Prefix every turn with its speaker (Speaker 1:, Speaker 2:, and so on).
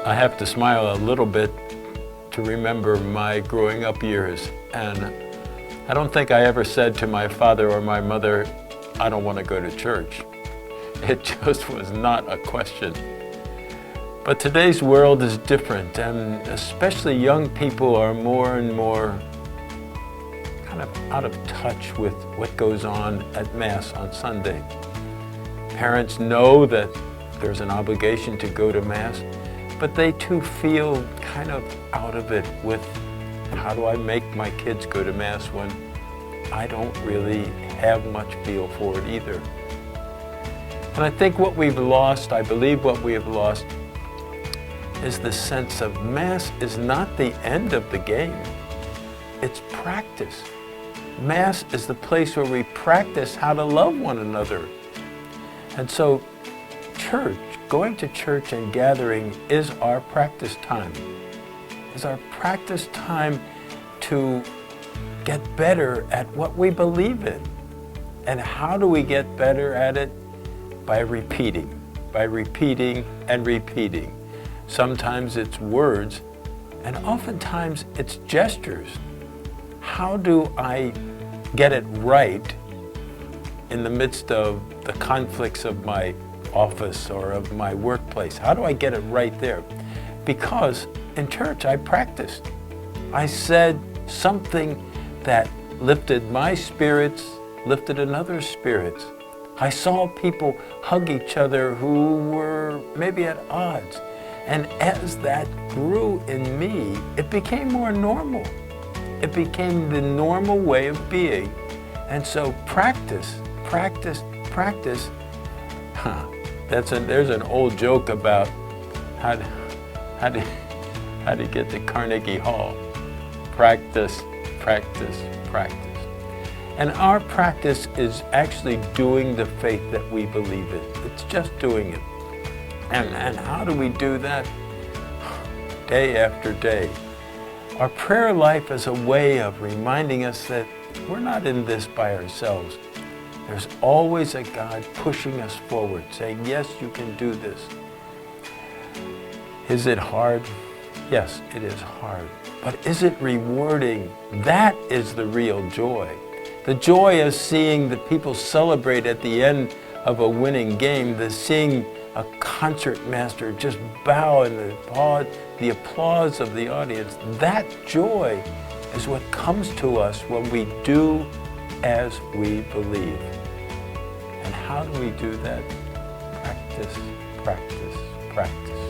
Speaker 1: I have to smile a little bit to remember my growing up years, and I don't think I ever said to my father or my mother, I don't want to go to church. It just was not a question. But today's world is different, and especially young people are more and more kind of out of touch with what goes on at Mass on Sunday. Parents know that there's an obligation to go to Mass, but they too feel kind of out of it with how do I make my kids go to Mass when I don't really have much feel for it either. And I think what we've lost, I believe what we have lost, is the sense of Mass is not the end of the game. It's practice. Mass is the place where we practice how to love one another. And so church, going to church and gathering is our practice time. Is our practice time to get better at what we believe in. And how do we get better at it? By repeating and repeating. Sometimes it's words, and oftentimes it's gestures. How do I get it right in the midst of the conflicts of my office or of my workplace? How do I get it right there? Because in church I practiced. I said something that lifted my spirits, lifted another's spirits. I saw people hug each other who were maybe at odds. And as that grew in me, it became more normal. It became the normal way of being. And so practice. There's an old joke about how to get to Carnegie Hall. Practice. And our practice is actually doing the faith that we believe in. It's just doing it. And how do we do that? Day after day. Our prayer life is a way of reminding us that we're not in this by ourselves. There's always a God pushing us forward, saying, yes, you can do this. Is it hard? Yes, it is hard. But is it rewarding? That is the real joy. The joy of seeing the people celebrate at the end of a winning game, seeing a concert master just bow in the applause of the audience. That joy is what comes to us when we do as we believe. And how do we do that? Practice.